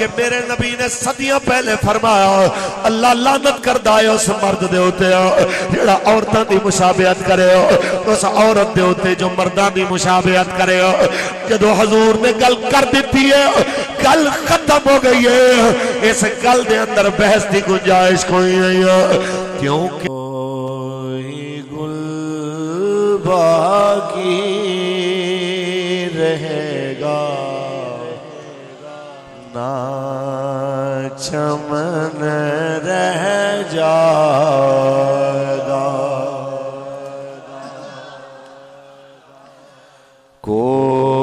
کہ میرے نبی نے صدیاں پہلے فرمایا اللہ لعنت کردا ہے اس مرد دے اوتے جڑا عورتاں دی مشابہت کرے اس عورت دے اوتے جو مرداں دی مشابہت کرے جدو حضور نے گل کر دیتی ہے گل ختم ہو گئی ہے اس گل دے اندر بحث دی گنجائش کوئی نہیں ہے کیونکہ کوئی گل باقی رہے گا نہ چمن رہ جائے گا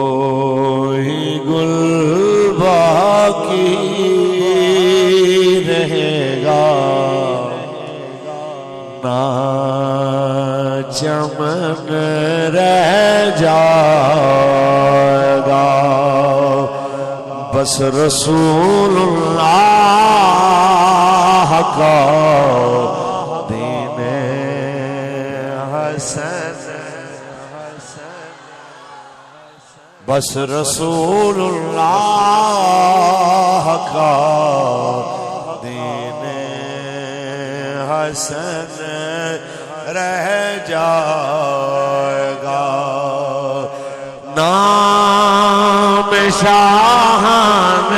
کوئی گل باقی رہے گا نہ چمن رہ جائے گا بس رسول اللہ کا دین حسن بس رسول اللہ کا دین حسن رہ جائے گا نام شاہان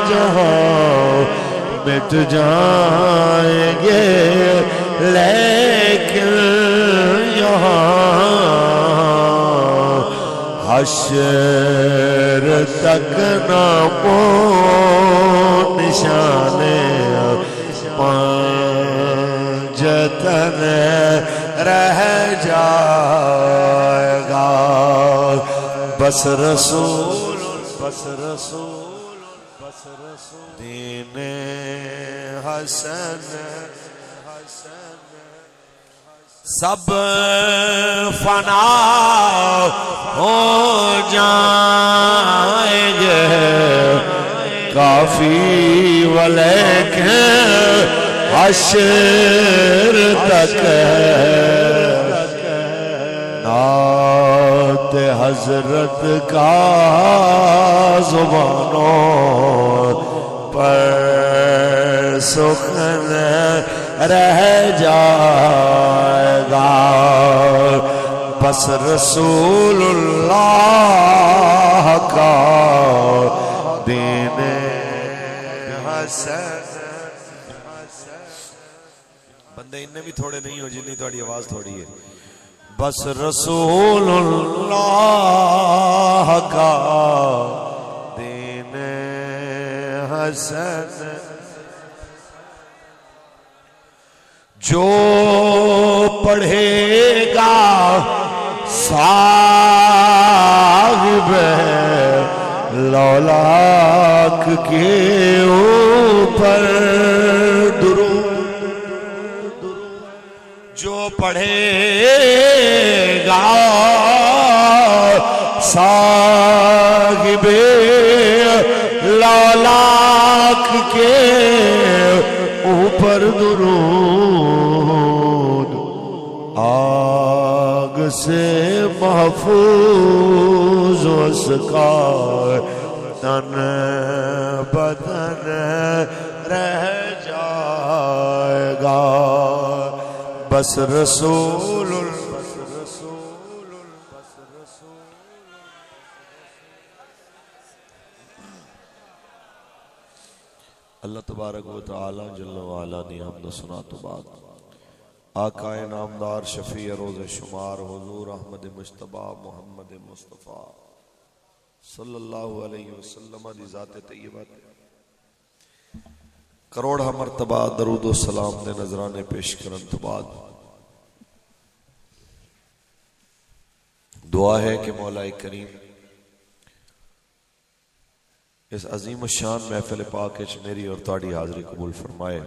جہاں مٹ جائیں گے لیکن یہاں حشر تک نامو نشانے پنجتن رہ جائے گا بس رسول دین حسن سب فنا ہو جائیں گے کافی ولیکن حشر تک نعت حضرت کا زبانوں پر سخن رہ جائے گا بس رسول اللہ کا دین حسن بندے انہیں بھی تھوڑے نہیں ہو جنہی تھوڑی آواز تھوڑی ہے بس رسول اللہ کا دین حسن جو پڑھے گا صاحب لولاک کے اوپر درود جو پڑھے گا صاحب لولاک کے اوپر درود آگ سے محفوظ اس کا تن بدن رہ جائے گا بس رسول اللہ تبارک و تعالی جل وعلا نے حمد و ثنا تو بعد آقا نامدار شفیع روز شمار حضور احمد مجتبی محمد مصطفیٰ صلی اللہ علیہ وسلم دی ذات طیبہ کروڑا مرتبہ درود و سلام دے نظرانے پیش کرن تو بعد دعا ہے کہ مولا کریم اس عظیم الشان محفل پاک اچ میری اور تاڑی حاضری قبول فرمائے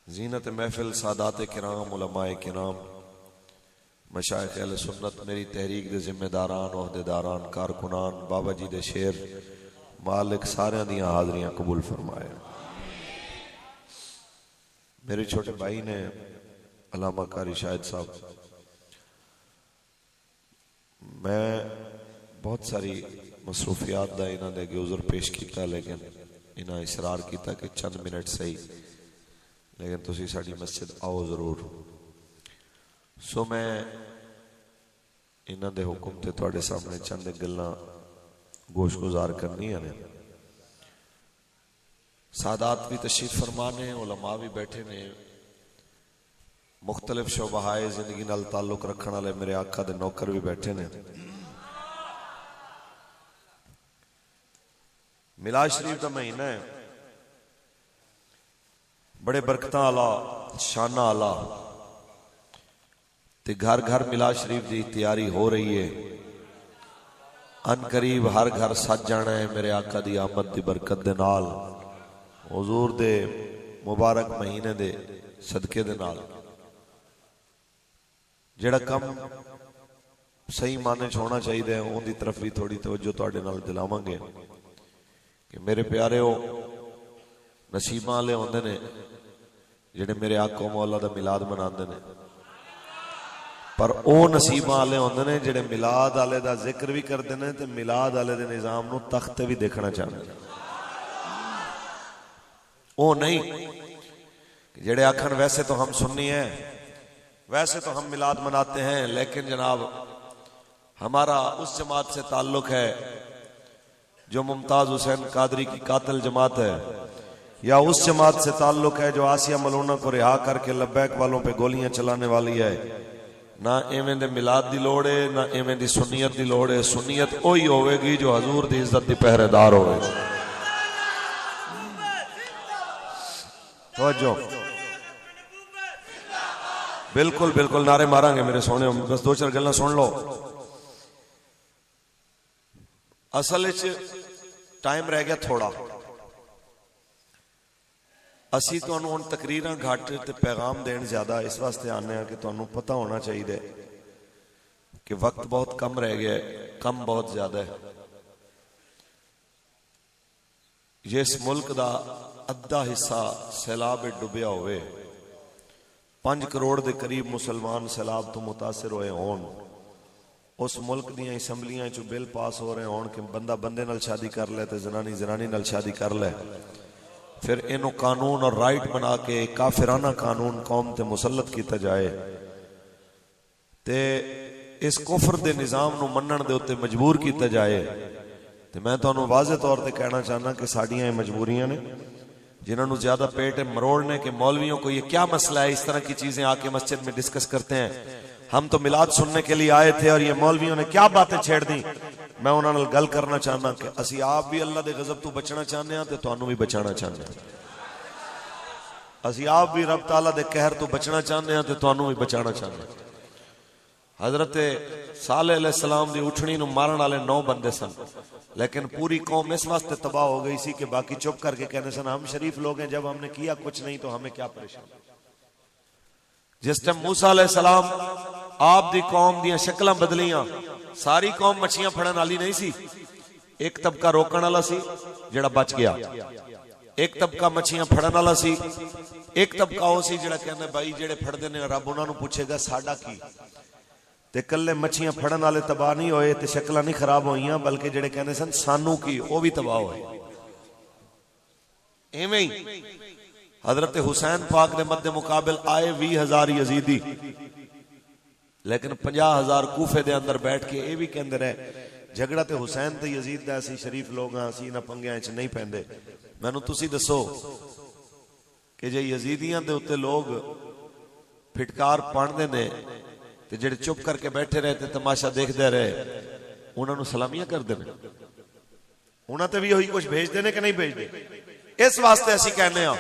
زینت محفل سادات کرام علماء کرام مشائخ اہل سنت میری تحریک دے ذمہ داران عہدیداران کارکنان بابا جی دے شیر مالک سارے دیاں حاضریاں قبول فرمائے میرے چھوٹے بھائی نے علامہ قاری شاہد صاحب میں بہت ساری مصروفیات دا انہاں دے اگے عذر پیش کیتا، لیکن انہاں اصرار کیتا کہ چند منٹ صحیح، لیکن تسی ساڈی مسجد آؤ ضرور۔ سو میں انہاں دے حکم تے تواڈے سامنے چند گلاں گوش گزار کرنی ہیں۔ سادات بھی تشریف فرمانے، علماء بھی بیٹھے نے، مختلف شعبہائے زندگی نال تعلق رکھن والے میرے آقا دے نوکر بھی بیٹھے نے۔ میلاد شریف دا مہینہ ہے، بڑے برکتاں والا، شاناں والا، تے گھر گھر میلاد شریف دی تیاری ہو رہی ہے۔ ان قریب ہر گھر سج جانا ہے میرے آقا دی آمد دی برکت دے نال، حضور دے مبارک مہینے دے صدقے دے نال۔ جڑا کم صحیح معنی چ ہونا چاہیے اون دی طرف بھی تھوڑی توجہ تواڈے نال دلاواں گے کہ میرے پیارے ہو نصیباں والے ہوندے نے جڑے میرے آقا مولا دا میلاد مناندے نے، پر او نصیباں والے ہوندے نے جڑے میلاد والے دا ذکر بھی کردے نے تے میلاد والے دے نظام نو تخت تے بھی دیکھنا چاہندے نے۔ او نہیں جڑے آکھن ویسے تو ہم سنی ہیں، ویسے تو ہم میلاد مناتے ہیں، لیکن جناب ہمارا اس جماعت سے تعلق ہے جو ممتاز حسین قادری کی قاتل جماعت ہے، یا اس جماعت سے تعلق ہے جو آسیہ ملونہ کو رہا کر کے لبیک والوں پہ گولیاں چلانے والی ہے۔ نہ ایویں دے میلاد دی لوڑ ہے، نہ ایویں دی سنیت دی لوڑ ہے۔ سنیت اوہی ہوئے گی جو حضور دی عزت دی پہرے دار ہوئے گی۔ توجہ، بالکل بالکل نعرے ماریں گے میرے سونے، بس دو چار گلاں سن لو۔ اصل وچ ٹائم رہ گیا تھوڑا، اسی تانوں ہن تقریراں گھٹ تے پیغام دین زیادہ اس واسطے آنے ہیں کہ تانوں پتہ ہونا چاہیے کہ وقت بہت کم رہ گیا ہے، کم بہت زیادہ ہے۔ یہ اس ملک دا ادھا حصہ سیلاب ڈبیا ہوئے، 5 کروڑ دے قریب مسلمان سیلاب تو متاثر ہوئے ہون، اس ملک دیاں اسمبلیاں چو بل پاس ہو رہے ہون کہ بندہ بندے نال شادی کر لے تے زنانی زنانی نال شادی کر لے، پھر انہوں قانون اور رائٹ بنا کے کافرانہ قانون قوم تے مسلط کیتا جائے تے اس کفر دے نظام نو منن دے اتے مجبور کیتا جائے۔ تے میں تو انہوں واضح طور تے کہنا چاہنا کہ ساڑیاں یہ مجبوریاں نے، جنہوں نے زیادہ پیٹ مروڑنے کہ مولویوں کو یہ کیا مسئلہ ہے اس طرح کی چیزیں آ کے مسجد میں ڈسکس کرتے ہیں، ہم تو میلاد سننے کے لیے آئے تھے اور یہ مولویوں نے کیا باتیں چھیڑ دیں۔ میں انہوں نے گل کرنا چاہنا کہ اسی آپ بھی اللہ دے غضب تو بچنا چاہنے ہیں تے تانوں بھی بچانا چاہنے ہیں، اسی آپ بھی رب تعالیٰ دے قہر تو بچنا چاہنے ہیں تے تانوں بھی بچانا چاہنے ہیں۔ حضرت صالح علیہ السلام دی اٹھنی نو مارن والے 9 بندے سن، لیکن پوری قوم اس واسطے تباہ ہو گئی سی کہ باقی چپ کر کے کہنے سن ہم شریف لوگ ہیں، جب ہم نے کیا کچھ نہیں تو ہمیں کیا پریشان۔ جس ٹائم موسیٰ علیہ السلام آپ دی قوم دیاں شکلاں بدلیاں، ساری قوم مچھیاں پھڑن والی نہیں سی، ایک طبقہ روکن والا سی جڑا بچ گیا، ایک طبقہ مچھیاں پھڑن والا سی، ایک طبقہ وہ سی جڑا کہنا بھائی جڑے پھڑ دینے رب انہاں نو پوچھے گا ساڈا کی۔ تے کلے مچھیاں پھڑن والے تباہ نہیں ہوئے تے شکلاں نہیں خراب ہوئیاں، بلکہ جڑے کہنے سن سانو کی وہ بھی تباہ ہوئے۔ ایویں ہی حضرت حسین پاک نے مد مقابل آئے 20,000 یزیدی، لیکن 50,000 کوفے دے اندر بیٹھ کے یہ بھی کہندے رہے جھگڑا تے حسین تے یزید دا اسی شریف لوگ ہاں، اسی انہاں پنگیاں وچ نہیں پیندے۔ مینوں تسی دسو کہ جے یزیدیاں دے اوتے لوگ پھٹکار پاندے نے تے جڑے چپ کر کے بیٹھے رہے تے تماشا دیکھدے رہے انہاں نو سلامیاں کردے نے، انہاں تے بھی وہی کچھ بھیجدے نے کہ نہیں بھیجدے۔ اس واسطے اسی کہنے ہاں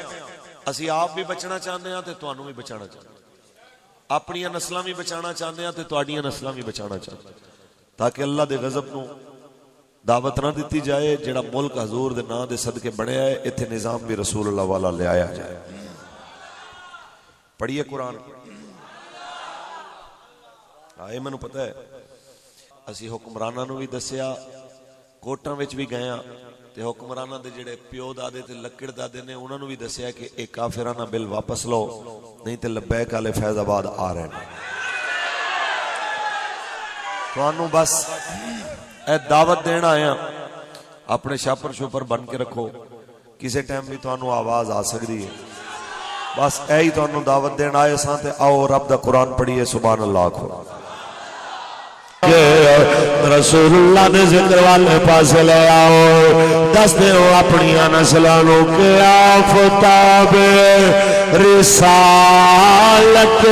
اسی آپ بھی بچنا چاہنے ہاں تے تانوں بھی بچانا چاہنے ہاں، اپنی نسلاں بھی بچانا چاہنے ہیں تے تواڈیاں نسلاں بھی بچانا چاہنے ہیں، تاکہ اللہ دے غضب نو دعوت نہ دیتی جائے۔ جڑا ملک حضور دے نام دے صدقے بنیا ہے ایتھے نظام بھی رسول اللہ والا لے آیا جائے۔ پڑھیے قرآن۔ آئے میں نو پتہ ہے اسی حکمرانہ نو بھی دسیا، کوٹاں وچ بھی گئے ہاں تے حکمرانہ دے جڑے پیو دادے تے لکڑ دادے نے انہاں نو بھی دسیا کہ ایک کافرانہ بل واپس لو نہیں تے لبیک والے فیض آباد آ رہے ہیں۔ تو بس اے دعوت دینا آیا اپنے شاپر شوپر بن کے رکھو کسی ٹائم بھی تو آواز آ سکتی ہے بس اے ہی تو دعوت دینا آئے سانتے آؤ رب دا قرآن پڑھیے سبحان اللہ کھو رسول اللہ نے ذکر والے پاس لے آؤ دس دے ہو اپنی نسلانوں کے آفتاب رسالت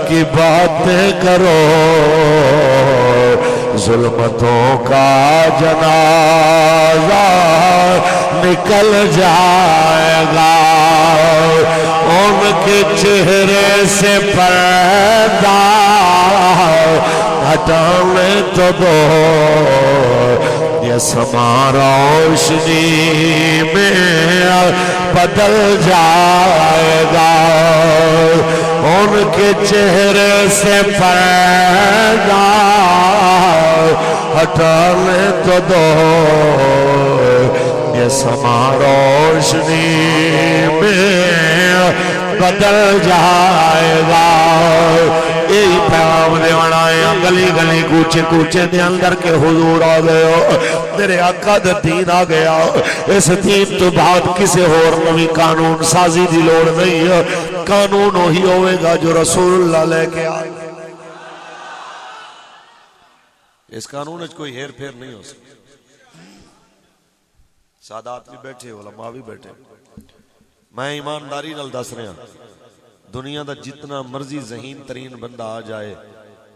کی باتیں کرو ظلمتوں کا جنازہ نکل جائے گا ان کے چہرے سے پردہ ہٹانے تو دو یہ سما روشنی میں بدل جائے گا ان کے چہرے سے پردہ ہٹانے تو دو یہ سما روشنی میں بدل جائے گا یہی پیغام دیوانا ہے گلی گلی کوچے کوچے دے اندر کے حضور آ گئے ہو میرے آقا دا دین آ گیا اس دین تو بعد کسی اور نوی قانون سازی دی لوڑ نہیں ہے قانون وہی ہوئے گا جو رسول اللہ لے کے آئے اس قانون کوئی ہیر پھیر نہیں ہو سکتا سادات بھی بیٹھے علماء بھی بیٹھے میں ایمانداری نال دس رہا دنیا دا جتنا مرضی ذہین ترین بندہ آ جائے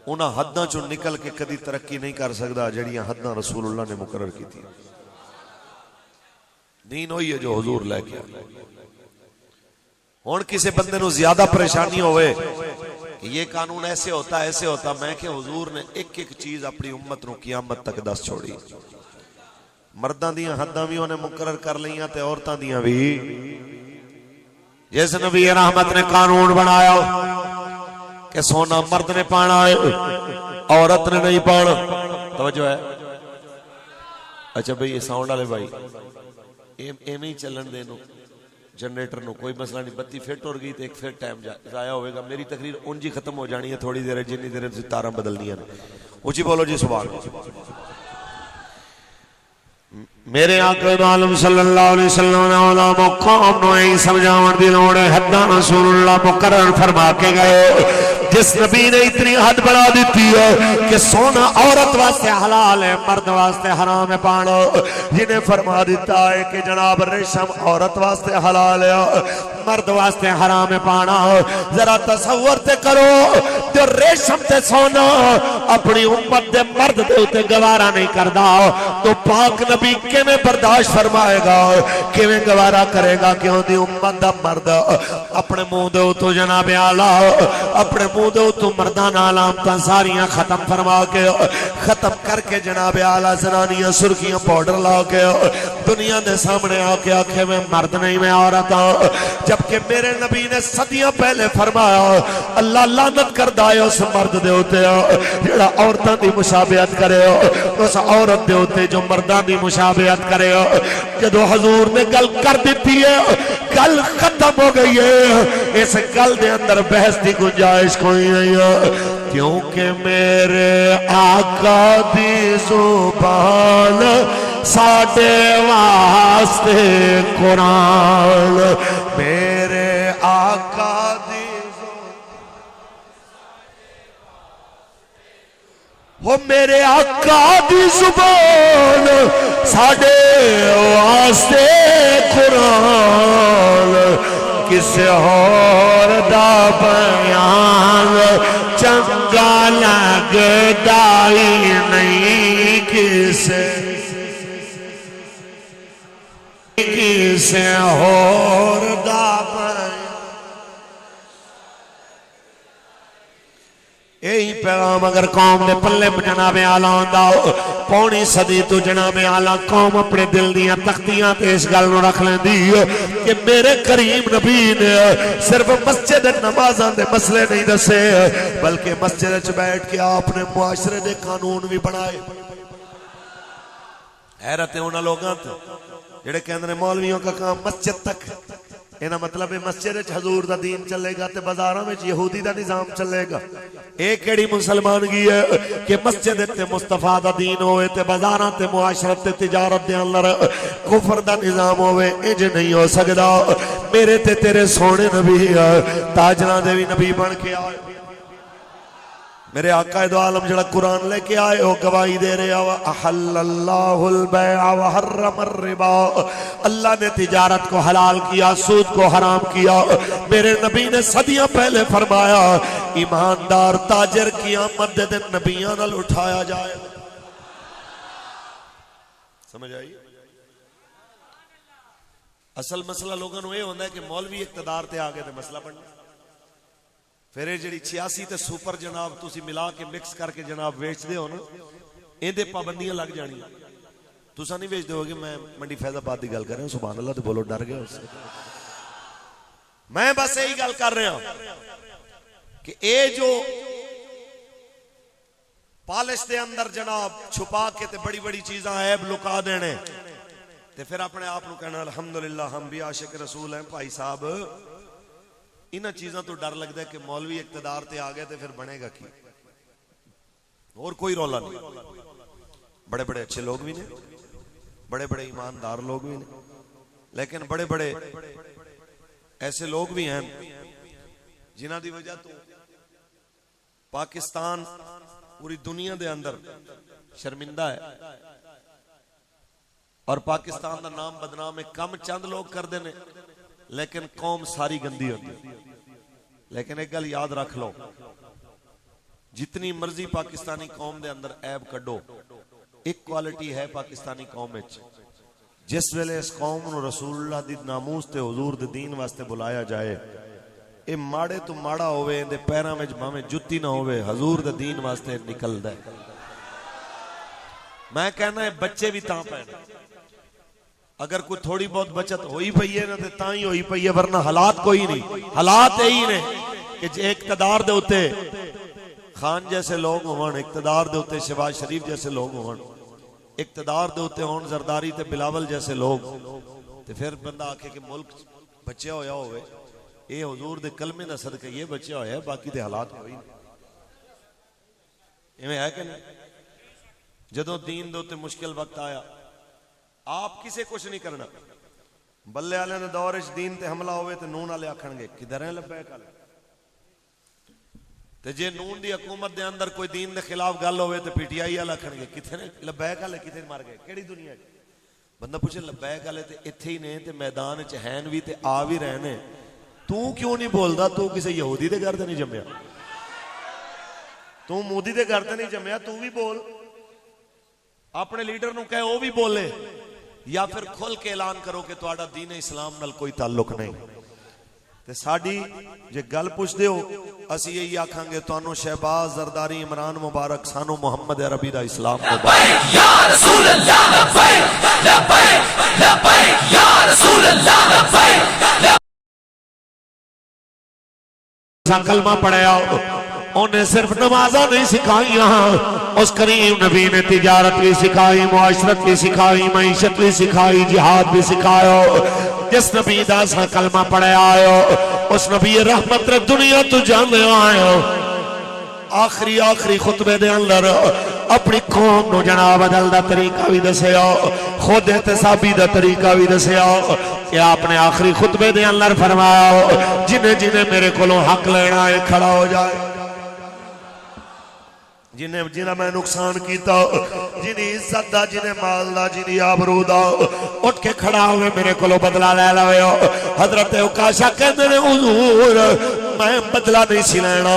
انہاں حداں چوں نکل کے کدی ترقی نہیں کر سکتا جڑیاں حداں رسول اللہ نے مقرر کی تھی دین ہوئی ہے جو حضور لے کے ہن کسی بندے نو زیادہ پریشانی ہوئے کہ یہ قانون ایسے ہوتا میں کہ حضور نے ایک ایک چیز اپنی امت نو قیامت تک دس چھوڑی مرداں دیاں حداں بھی انہیں مقرر کر لیاں تے عورتاں دیاں بھی جیسے نبی رحمت نے قانون بنایا کہ سونا مرد نے پانا ہے عورت نے نہیں پانا توجہ ہے اچھا بھئی یہ ساؤنڈ والے بھائی ایویں ہی چلن دے نو جنریٹر نو کوئی مسئلہ نہیں بتی فٹ ہو گئی تو ایک پھر ٹائم ضائع ہوئے گا میری تقریر انجی ختم ہو جانی ہے تھوڑی دیر جنی دیر تارہ بدلنی ہے اونچی بولو جی سبحان اللہ میرے آقا عالم صلی اللہ علیہ وسلم نے علماء قوم نو یہی سمجھاون دی لوڑ ہے حداں رسول اللہ مقرر فرما کے گئے جس نبی نے اتنی حد بنا دیتی ہے کہ سونا عورت واسطے حلال ہے مرد واسطے حرام ہے پانا جنہیں فرما دیتا ہے کہ جناب ریشم عورت واسطے حلال ہے مرد واسطے حرام ہے پانا ذرا تصور تے کرو جو ریشم تے سونا اپنی امت دے مرد دے اتے گوارا نہیں کردا تو پاک نبی کیویں برداشت فرمائے گا کیویں گوارا کرے گا کہ دی امت دا مرد اپنے منہ دے تو جناب اعلی اپنے منہ دے تو مردانہ علامتاں ساریاں ختم فرما کے ختم کر کے جناب اعلی زنانیاں سرخیاں پاؤڈر لا کے دنیا دے سامنے آ کے آکھے میں مرد نہیں میں عورت ہوں جبکہ میرے نبی نے صدیاں پہلے فرمایا اللہ لعنت کردا ہے اس مرد دے ہوتے جڑا عورتاں دی مشابہت کرے اس عورت دے ہوتے جو مرداں دی مشابہت کرے جدو حضور نے گل کر دیتی ہے گل ختم ہو گئی ہے اس گل دے اندر بحث دی گنجائش کوئی نہیں ہے کیونکہ میرے آقا دی زبان ساڈے واسطے قرآن میرے آقا دی وہ میرے آقا دی زبان ساڈے واسطے قرآن کسے اور دا بیان چنگا لگدا ہی نہیں کسے اور دا بیان یہی پیغام اگر قوم دے پلے جناب اعلیٰ ہوندا پونی صدی تو جناب اعلیٰ قوم اپنے دل دیاں تختیاں تے اس گل نو رکھ لیندی کہ میرے کریم نبی نے صرف مسجد نمازاں دے مسئلے نہیں دسے بلکہ مسجد وچ بیٹھ کے آپ نے معاشرے دے قانون بھی بنائے حیرت ہے انہاں لوگاں تے جڑے کہندے نے مولویوں کا کام مسجد تک اینا مطلب ہے مسجد وچ حضور دا دین چلے گا تے بازاراں وچ یہودی دا نظام چلے گا ایک کیڑی مسلمانگی ہے کہ مسجد تے مصطفیٰ دا دین ہوئے تے بازاراں تے معاشرت تے تجارت دے اندر کفر دا نظام ہوئے انج نہیں ہو سکدا میرے تے تیرے سونے نبی تاجراں دے بھی نبی بن کے آئے میرے آقا دو عالم جڑا قرآن لے کے آئے ہو گواہی دے رہے ہو احل اللہ البیع وحرم الربا اللہ نے تجارت کو حلال کیا سود کو حرام کیا میرے نبی نے صدیاں پہلے فرمایا ایماندار تاجر قیامت دے دن نبیاں نال اٹھایا جائے سمجھ آئی اصل مسئلہ لوگوں نے یہ ہوتا ہے کہ مولوی اقتدار تے آگے تے مسئلہ پڑھنا پھر یہ جڑی 86 تے سپر جناب تسی ملا کے مکس کر کے جناب ویچ دے ہو نا اندے پابندیاں لگ جانی تسا نہیں ویچ دے ہو کہ میں منڈی فیض آباد دی گل کر رہا ہوں سبحان اللہ تے بولو ڈر گیا اس سے میں بس یہی گل کر رہا ہوں کہ اے جو پالش دے اندر جناب چھپا کے تے بڑی بڑی چیزاں عیب لکا دینے تے پھر اپنے آپ نو کہنا الحمدللہ ہم بھی عاشق رسول ہیں بھائی صاحب انہاں چیزاں تو ڈر لگتا ہے کہ مولوی اقتدار تے آ گئے تے پھر بنے گا کی اور کوئی رولا نہیں بڑے بڑے اچھے لوگ بھی نہیں بڑے بڑے ایماندار لوگ بھی نہیں لیکن بڑے بڑے ایسے لوگ بھی ہیں جنہاں دی وجہ تو پاکستان پوری دنیا دے اندر شرمندہ ہے اور پاکستان دا نام بدنام ہے کم چند لوگ کر دینے لیکن قوم ساری گندی ہوتی لیکن ایک گل یاد رکھ لو جتنی مرضی پاکستانی قوم دے اندر عیب کڈو ایک کوالٹی ہے پاکستانی قوم وچ جس ویلے اس قوم نو رسول اللہ دی ناموس تے حضور دے دین واسطے بلایا جائے اے ماڑے تو ماڑا ہوئے دے پیراں وچ بھاویں جُتی نہ ہوئے حضور دے دین واسطے نکلدا ہے میں کہنا ہے بچے بھی تاں پے اگر کوئی تھوڑی بہت بچت ہوئی پئی ہے نا تے تاں ہی ہوئی پئی ہے ورنہ حالات کوئی نہیں حالات یہی نے کہ اقتدار دے اوتے خان جیسے لوگ ہون اقتدار دے اوتے شہباز شریف جیسے لوگ ہون اقتدار دے اوتے ہون زرداری تے بلاول جیسے لوگ تے پھر بندہ آکھے کہ ملک بچیا ہویا ہوئے اے حضور دے کلمے دا صدقہ یہ بچیا ہویا ہے باقی تے حالات ہوئی نہیں ایویں ہے کہ نہیں جدوں دین دے اوتے مشکل وقت آیا آپ کسے کچھ نہیں کرنا بلے والے نے دور وچ دین تے حملہ ہوئے تے نون والے آکھن گے کدھر ہیں لبیک والے تے جے نون دی حکومت دے اندر کوئی دین دے خلاف گل ہوئے تے پی ٹی آئی والے آکھن گے کتھے نے لبیک والے کتھے مر گئے کیڑی دنیا ہے بندہ پوچھے لبیک والے تے ایتھے ہی نے تے میدان وچ ہیں وی تے آ وی رہے نے تو کیوں نہیں بولدا تو کسے یہودی دے گھر تے نہیں جمیا تو مودی دے گھر تے نہیں جمیا تو بھی بول اپنے لیڈر نو کہے وہ بھی بولے یا پھر کھل کے اعلان کرو کہ تہاڈا دین اسلام نال کوئی تعلق نہیں تے ساڈی جے گل پوچھ دیو اسی یہی آکھاں گے تانوں شہباز زرداری عمران مبارک سانو محمد عربی دا اسلام مبارک یا رسول اللہ لبیک لبیک لبیک یا رسول اللہ لبیک کلمہ پڑھیا انہیں صرف نمازاں نہیں سکھائیاں اس کریم نبی نے تجارت بھی سکھائی معاشرت بھی سکھائی معیشت بھی سکھائی جہاد بھی سکھایا جس نبی دا سا کلمہ پڑھے آئے اس نبی رحمت رہ دنیا تو جانے آئے آخری خطبے دے اندر اپنی قوم نو جناب بدل دا طریقہ بھی دسیا خود احتسابی دا طریقہ بھی دسیا کہ آپ نے آخری خطبے دے اندر فرمایا جنہیں میرے کولوں حق لینا ہے کھڑا ہو جائے جنہیں میں نقصان کیتا جنہیں عزت دا جنہیں مال دا جنہیں آبرو دا اٹھ کے کھڑا ہوئے میرے کولو بدلہ لے لوے حضرت عکاشہ کہتے ہیں حضور میں بدلہ نہیں سی لینا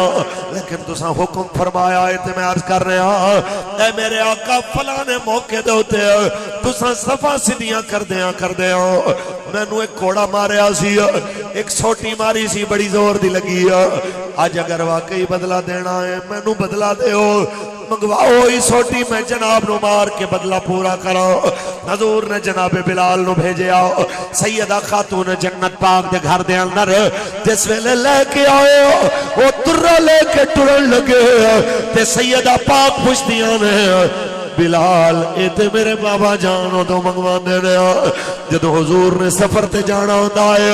لیکن تساں حکم فرمایا ہے تے میں عرض کر رہا اے میرے آقا فلانے موقع دے ہوتے تساں صفا سدیاں کر دیاں میں نو ایک کوڑا ماریا سی ایک سوٹی ماری سی بڑی زور دی لگی آج اگر واقعی بدلہ دینا ہے میں نو بدلہ دے ہو منگواؤ ہی سوٹی میں جناب نو مار کے بدلہ پورا کرو حضور نے جناب بلال نو بھیجے آؤ سیدہ خاتون جنت پاک دے گھر دے اندر جس ویلے لے کے آئے وہ ترہ لے کے ٹرن لگے تے سیدہ پاک پوچھتیاں نے بلال اے تے میرے بابا جانو تو منگوا دینے جدو حضور نے سفر تے جانا ہوتا ہے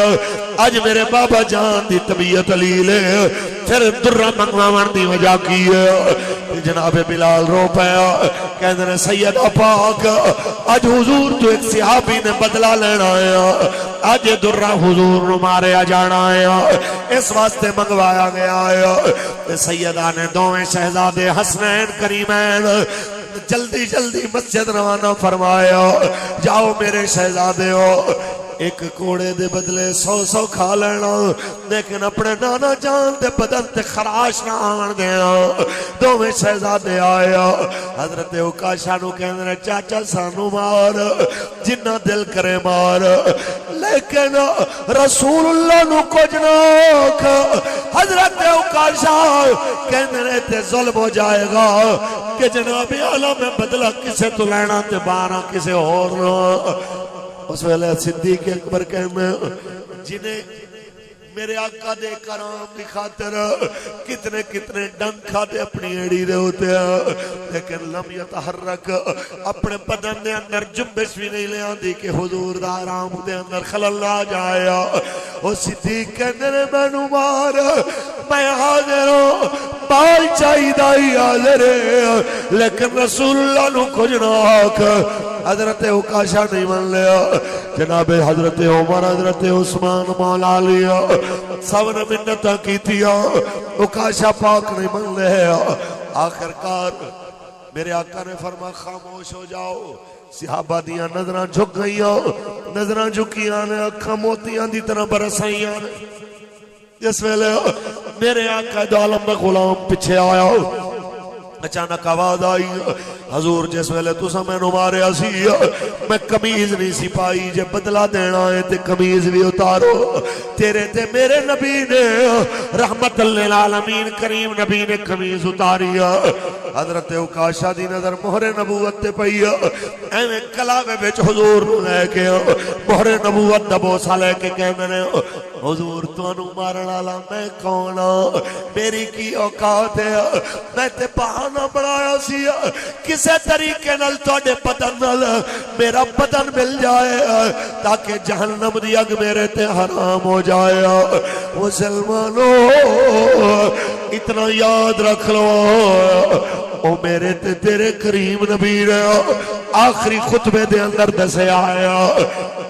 اج میرے بابا جان دی طبیعت علیل ہے پھر درہ منگواون دی وجہ کی ہے جناب بلال رو پایا کہندے نے سیدہ پاک اج حضور تو ایک صحابی نے بدلہ لینا ہے اج درہ حضور نو ماریا جانا ہے اس واسطے منگوایا گیا ہے سیدہ نے دوویں شہزادے حسنین کریمین جلدی جلدی مسجد روانہ فرمایا جاؤ میرے شہزادے ہو ایک کوڑے دے بدلے 100 کھا لینا لیکن اپنے نانا جان دے بدن تے خراش نہ آن دینا دوویں شہزادے آیا حضرت عکاشہ نو کہنے چاچا سانو مار جنہ دل کرے مار لیکن رسول اللہ نو کچھ نہ حضرت عکاشہ کہنے تے ظلم ہو جائے گا کہ جناب اعلیٰ میں بدلہ کسے تو لینا تے بارہ کسے اور نہ اس ویلے صدیق اکبر کہنے جنہیں میرے آقا دے کرام کی خاطر کتنے کتنے ڈنگ کھاتے اپنی ایڑی دے ہوتے ہیں لیکن لم یتحرک اپنے بدن دے اندر جنبش بھی نہیں لے آندی کہ حضور دا آرام دے اندر خلل نہ جایا وہ صدیق کہنے میں نو مار میں حاضر ہوں بال چاہی دائی حاضر ہے لیکن رسول اللہ نو کچھ نہ آکھ حضرت عکاشہ نہیں من لیا جناب حضرت عمر حضرت عثمان مولا لیا سب نے منتہ کی تیا عکاشہ پاک نہیں من لیا آخر کار میرے آقا نے فرما خاموش ہو جاؤ صحابہ دیاں نظران جھک گئیاں نظران جھکیاں نے اکھا موتیاں دی طرح برسائیاں نے جس ویلے میرے آقا دو عالم میں غلام پچھے آیا اچانک آواز آئی حضور جس ویلے تو سا میں نو مارے اسی میں کمیز نہیں سی پائی جے بدلہ دینا ہے تے کمیز بھی اتارو تیرے تے میرے نبی نے رحمت للعالمین کریم نبی نے کمیز اتاری حضرت عکاشہ دی نظر مہر نبوت تے پئی ایویں کلاوے وچ حضور نو لے کے مہر نبوت دا بوسا لے کے کہندے نے حضور تانوں مارن والا میں کون میری کی اوقات ہے میں تے بہانہ بنایا سی کسے طریقے نال تواڈے بدن نال میرا بدن مل جائے تاکہ جہنم دی اگ میرے تے حرام ہو جائے مسلمانوں اتنا یاد رکھ لو او میرے تے تیرے کریم نبی نے آخری خطبے دے اندر دسے آیا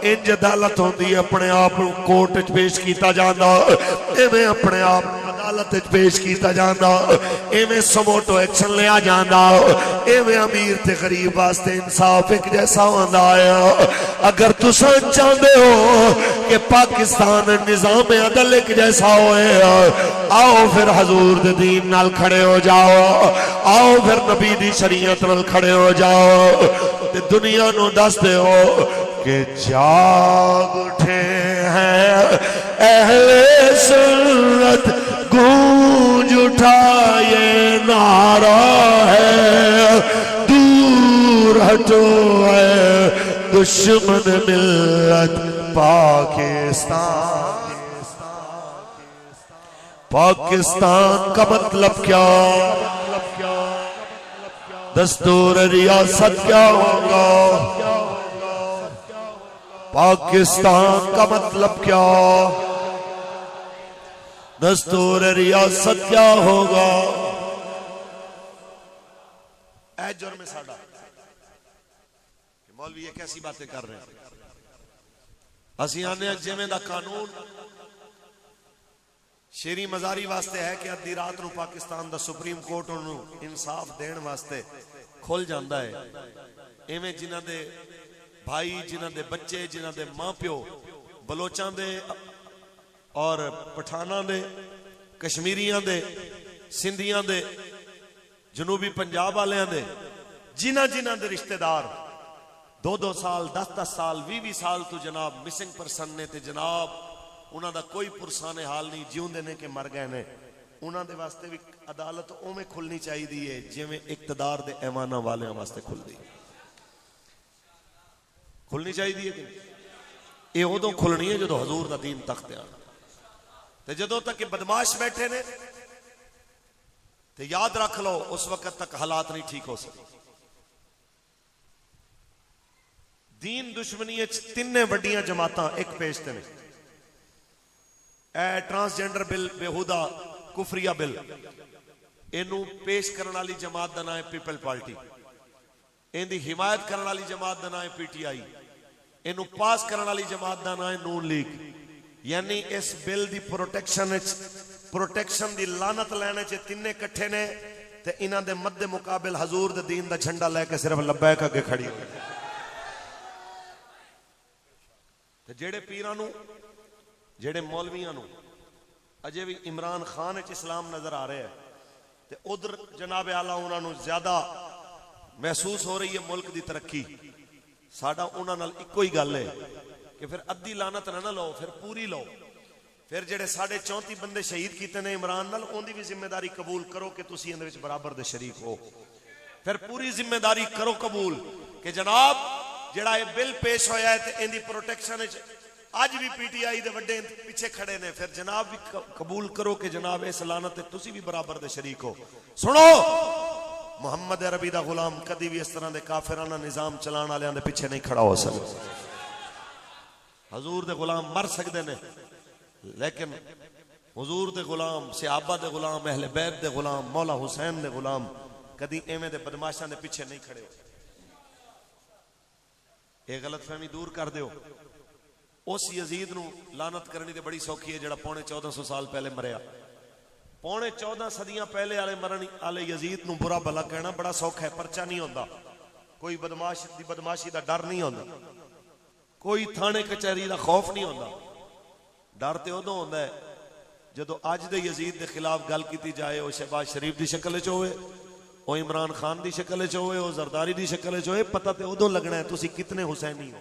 انج عدالت ہوندی اپنے آپ کورٹ وچ پیش کیتا جاندا ایویں اپنے آپ عدالت وچ پیش کیتا جاندا ایویں سموٹو ایکشن لیا جاندا ایویں امیر تے غریب واسطے انصاف ایک جیسا ہوندا ہے اگر تساں چاہندے ہو کہ پاکستان نظام عدل ایک جیسا ہوئے آؤ پھر حضور دے دین نال کھڑے ہو جاؤ آؤ پھر نبی دی شریعت نال کھڑے ہو جاؤ تے دنیا نو دس دے ہو کہ جاگ اٹھے ہیں اہل سنت گونج اٹھا یہ نعرہ ہے دور ہٹو ہے دشمن ملت پاکستان پاکستان کا مطلب کیا دستور ریاست کیا ہوگا پاکستان کا مطلب کیا دستور ریاست کیا ہوگا اے جرم ساڑا مولوی یہ کیسی باتیں کر رہے ہیں اسی آنے جیمیں دا قانون شیری مزاری واسطے ہے کہ ادھی رات نو پاکستان دا سپریم کورٹ انہوں انصاف دین واسطے کھول جاندہ ہے ایویں جنہ دے بھائی جنہ دے بچے جنہ دے ماں پیو بلوچاں دے اور پٹھاناں دے کشمیریاں دے سندھیاں دے جنوبی پنجاب والیاں دے جنہ جنہ دے رشتہ دار 2-2 سال 10-10 سال 20-20 سال تو جناب مسنگ پرسن نے تے جناب انہاں دا کوئی پرسان حال نہیں جیون دینے کے مر گئے نے انہاں دے واسطے بھی عدالت میں کھلنی چاہی دی ہے جی میں اقتدار دے ایمانہ والے واسطے کھل دی کھلنی چاہی دی ہے کہ یہ ادو کھلنی ہے جدو حضور دا دین تخت آنا تے جدو تک کہ بدماش بیٹھے نے تے یاد رکھ لو اس وقت تک حالات نہیں ٹھیک ہو سکتے دین دشمنی تینے وڈیاں جماعتاں ایک پیش تے نے. اے ٹرانسجینڈر بل بےہودہ کفریہ بل اینو پیش کرنے والی جماعت دا نام ہے پیپل پارٹی. این دی حمایت کرنے والی جماعت دا نام ہے پی ٹی آئی. اینو پاس کرنے والی جماعت دا نام ہے نون لیگ. یعنی اس بل دی پروٹیکشن دی لعنت لینے چ تینے کٹھے نے تے انہاں دے مد مقابل حضور دے دین دا جھنڈا لے کے صرف لبیک اگے کھڑی ہوئی. تے جڑے پیراں نو جڑے مولویاں نو اجے بھی عمران خان وچ اسلام نظر آ رہا ہے تے ادھر جناب اعلیٰ انہاں نو زیادہ محسوس ہو رہی ہے ملک دی ترقی. ساڈا انہاں نال اکو ہی گل ہے کہ پھر ادھی لعنت نہ لو پھر پوری لو. پھر جڑے 34.5 بندے شہید کیتے نے عمران نال اون دی بھی ذمہ داری قبول کرو کہ تسی اندے وچ برابر دے شریک ہو. پھر پوری ذمہ داری کرو قبول کہ جناب جڑا یہ بل پیش ہویا ہے تے ان دی پروٹیکشن وچ اج بھی پی ٹی آئی دے وڈے پیچھے کھڑے نے. پھر جناب بھی قبول کرو کہ جناب اس لعنت تے تسی بھی برابر دے شریک ہو. سنو محمد عربی دا غلام کدی بھی اس طرح دے کافرانہ نظام چلان والےاں دے پیچھے نہیں کھڑا ہو سکدا. حضور دے غلام مر سکدے نے لیکن حضور دے غلام صحابہ دے غلام اہل بیت دے غلام مولا حسین دے غلام کدی ایویں دے بدماشاں دے پیچھے نہیں کھڑے ہو. یہ غلط فہمی دور کر دیو. اس یزید نو لعنت کرنی تے بڑی سوکھی ہے جڑا 1450 سال پہلے مریا. 14.5 صدیاں پہلے والے مرن والے یزید نو برا بھلا کہنا بڑا سوکھا ہے. پرچہ نہیں ہوندا, کوئی بدماشی دا ڈر نہیں ہوندا, کوئی تھانے کچہری دا خوف نہیں ہوندا. ڈر تے ادوں ہوندا ہے جدو اج دے یزید دے خلاف گل کیتی جائے او شہباز شریف دی شکل وچ ہوئے, او عمران خان دی شکل وچ ہوئے, او زرداری دی شکل وچ ہوئے. پتہ تے ادوں لگنا ہے تسی کتنے حسینی ہو.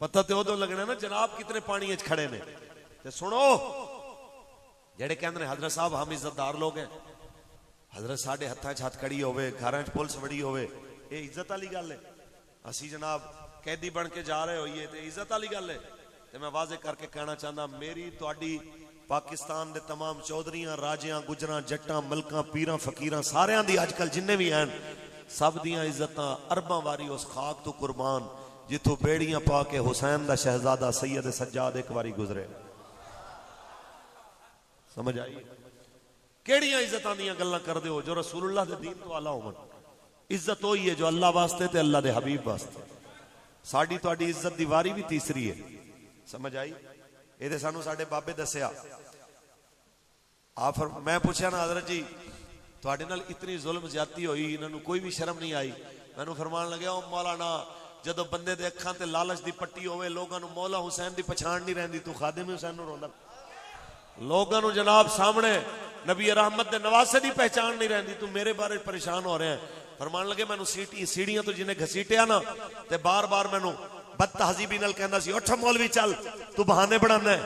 پتہ تے ادوں لگنا ہے نا جناب کتنے پانی وچ کھڑے نے. تے سنو جڑے کہندے نے حضرت صاحب ہم عزت دار لوگ ہیں, حضرت ساڈے ہتھاں وچ ہتھ کڑی ہوئے, گھراں وچ پولیس وڑی ہوئے, اے عزت والی گل ہے. اسی جناب قیدی بن کے جا رہے ہوئیے تے عزت والی گل ہے. تے میں واضح کر کے کہنا چاہتا میری تہاڈی پاکستان دے تمام چودھریاں راجیاں گجراں جٹاں ملکاں پیراں فقیراں ساریاں دی اج کل جننے بھی ہیں سب دیاں عزتاں ارباں واری اس خاک تو قربان جتھوں بیڑیاں پا کے حسین دا شہزادہ سید سجاد ایک واری گزرے. سمجھ آئی کیڑیاں عزتاں دیاں گلاں کر دیو جو رسول اللہ دے دین تو اعلیٰ ہون. عزت ہوئی ہے جو اللہ واسطے تے اللہ دے حبیب واسطے. ساڈی تہاڈی عزت دی واری بھی تیسری ہے. سمجھ آئی یہ تے سانو ساڈے بابے دسیا. آپ میں پوچھا نا حضرت جی تہاڈے نال اتنی ظلم زیادتی ہوئی انہاں نوں کوئی بھی شرم نہیں آئی. مینوں فرمان لگیا او مولانا جدو بندے دے اکھاں تے لالچ دی پٹی ہوئے لوگاں نوں مولا حسین دی پہچان نہیں رہندی تو خادم حسین نوں روندا. لوگاں نوں جناب سامنے نبی رحمت دے نواسے دی پہچان نہیں رہندی تو میرے بارے پریشان ہو رہے ہیں. فرمان لگے مینوں سیڑھیاں تو جنہیں گھسیٹیا نا تے بار بار مینوں بد تہذیبی نال کہندا سی اٹھ مولوی چل تو بہانے بنانا ہے.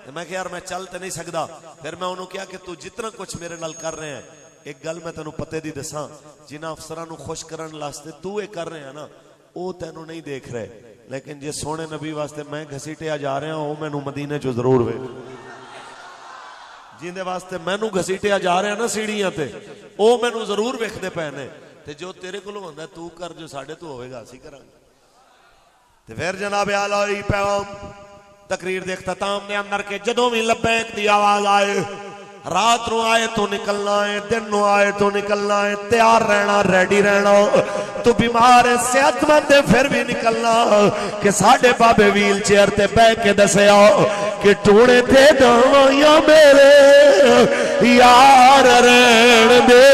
تے میں کہ یار میں چل تے نہیں سکدا. پھر میں انہوں کہا کہ تو جتنا کچھ میرے نال کر رہے ہیں ایک گل میں تینوں پتے دی دساں جنہاں افسراں نوں خوش کرن واسطے تو اے کر رہے ہیں نا او تینوں نہیں دیکھ رہے لیکن جے سونے نبی واسطے میں گھسیٹیا جا رہا ہوں او مینوں مدینے چوں ضرور ویکھ. جیندے واسطے مینوں گھسیٹیا جا رہا ہے نا سیڑھیاں تے او مینوں ضرور ویکھدے پے نے. تے جو تیرے کولوں ہوندا تو کر جو ساڈے تو ہوئے گا اسی کراں گے. تے پھر جناب اعلیٰ پیغام تقریر دے اختتام دے اندر کے جدوں بھی لبیک دی آواز آئے رات نو آئے تو نکلنا ہے دن نو آئے تو نکلنا ہے تیار رہنا ریڈی رہنا. تو بیمار ہے صحت مند ہے پھر بھی نکلنا. کہ ساڈے بابے ویل چیئر تے بہ کے دسیا کہ ٹوڑے تے دوائیاں میرے یار رہن دے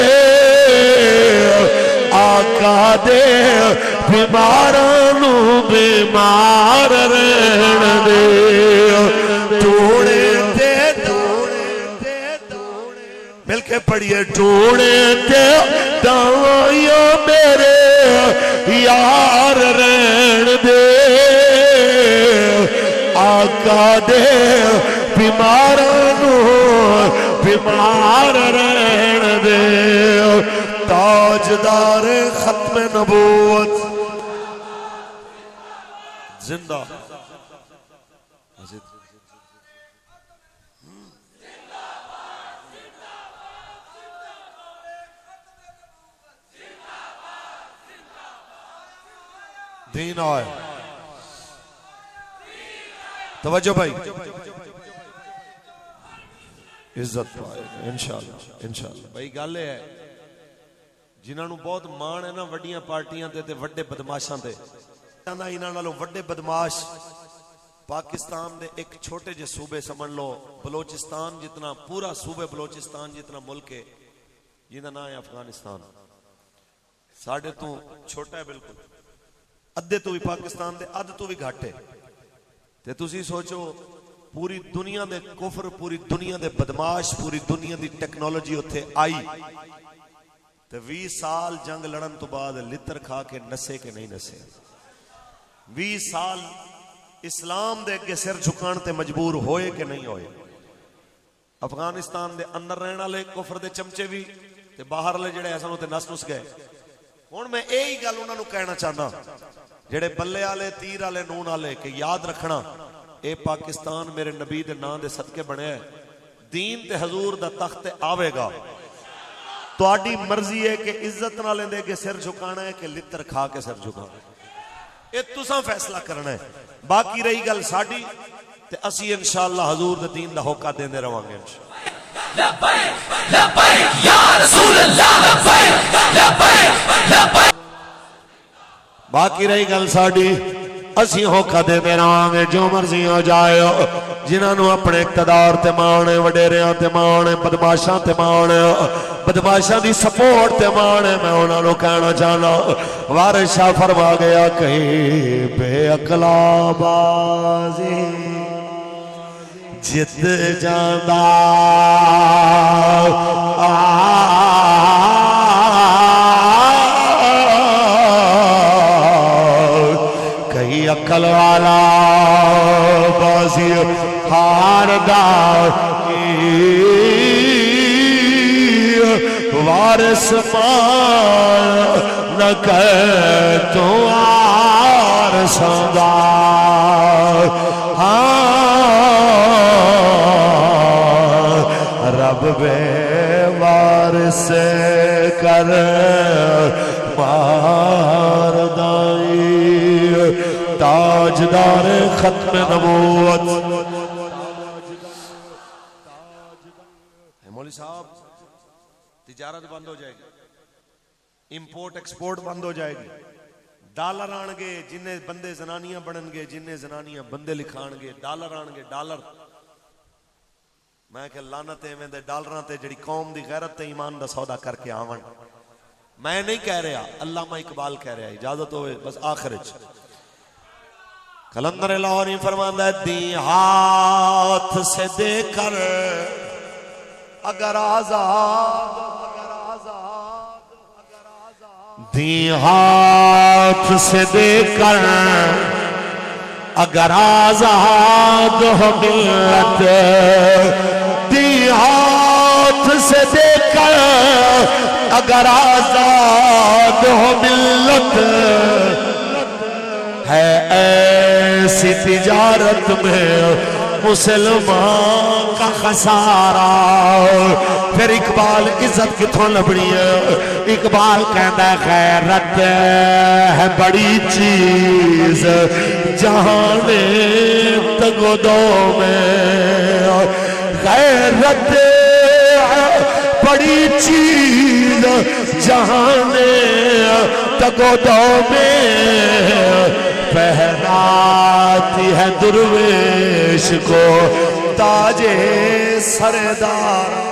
آقا دے بیماروں بیمار رہن دے. ٹوڑے تے مل کے پڑھیے ٹوڑے تے دوائیاں میرے یار رہن دے آقا دے بیماروں بیمار رہن دے. تاجدار ختم نبوت زندہ دین آئے. توجہ بھائی, عزت پائے گا انشاءاللہ انشاءاللہ. بھائی گل ہے جنہاں نو بہت مان ہے نا وڈیاں پارٹیاں تے وڈے بدماشاں تے, انہاں نالوں وڈے بدماش پاکستان دے ایک چھوٹے جے صوبے سمجھ لو, بلوچستان جتنا, پورا صوبے بلوچستان جتنا ملک ہے جنہاں نام ہے افغانستان, ساڑھے تو چھوٹا ہے بالکل, ادھے تو بھی پاکستان دے ادھ تو بھی گھٹ ہے. تے تسی سوچو پوری دنیا دے کفر, پوری دنیا دے بدماش, پوری دنیا دی ٹیکنالوجی اتھے آئی تے 20 سال جنگ لڑن تو بعد لتر کھا کے نسے کہ نہیں نسے. 20 سال اسلام دے کے سر جھکان تے مجبور ہوئے کہ نہیں ہوئے. افغانستان دے اندر رہن والے کفر دے چمچے بھی تے باہر والے جڑے ایسا تے نس نس گئے. ہن میں یہی گل انہاں نوں کہنا چاہنا جڑے بلے والے, تیر والے, نون والے, کہ یاد رکھنا اے پاکستان میرے نبی دے نام دے صدقے بنے ہے. دین تے حضور دا تخت آوے گا. تہاڈی مرضی ہے کہ عزت نال دے کے سر جھکانا ہے کہ لتر کھا کے سر جھکانا ہے, اے تساں فیصلہ کرنا ہے. باقی رہی گل ساڈی تے اسی انشاءاللہ حضور دے دین دا ہوکا دیندے رہواں گے انشاءاللہ. لبیک لبیک یا رسول اللہ, لبیک لبیک لبیک. باقی رہی گل ساڈی اسی ہوکا دیندے رہواں گے جو مرضی ہو جائے. جنہاں نو اپنے اقتدار تے مان, وڈیریاں تے مان, بدماشاں تے مان, بدماشاں دی سپورٹ تے مان, میں انہاں نو کہنا چاہنا وارث شاہ فرما گیا کہیں بے عقلا بازی جت جاندا کہیں عقل والا بازی ہاردا وارث مان نہ کہے تو وارثاں دا. رب بے وارث کر ماردائی تاجدار ختم نبوت. مولوی صاحب تجارت بند ہو جائے گی, امپورٹ ایکسپورٹ بند ہو جائے گی, ڈالر آن گے, جنہیں بندے زنانیاں بنن گے, جنہیں زنانیاں بندے لکھان گے, ڈالر آن گے, ڈالر. میں کہ لعنت ایویں دے ڈالراں تے جڑی قوم دی غیرت تے ایمان دا سودا کر کے آون. میں نہیں کہہ رہا, علامہ اقبال کہہ رہا, اجازت ہوئے بس آخر وچ. کلندر لاہوری فرماندا ہے دی ہاتھ سے دے کر اگر آزاد, دی ہاتھ سے دے کر اگر آزاد ہو ملت, دی ہاتھ سے دے کر اگر آزاد ہو ملت, ہے ایسی تجارت میں مسلمان کا خسارہ. پھر اقبال عزت کتھوں لبنی ہے, اقبال کہندا ہے غیرت ہے بڑی چیز جہان تگودو میں, غیرت ہے بڑی چیز جہان تگودو میں, پہناتی ہے درویش کو تاج سردار.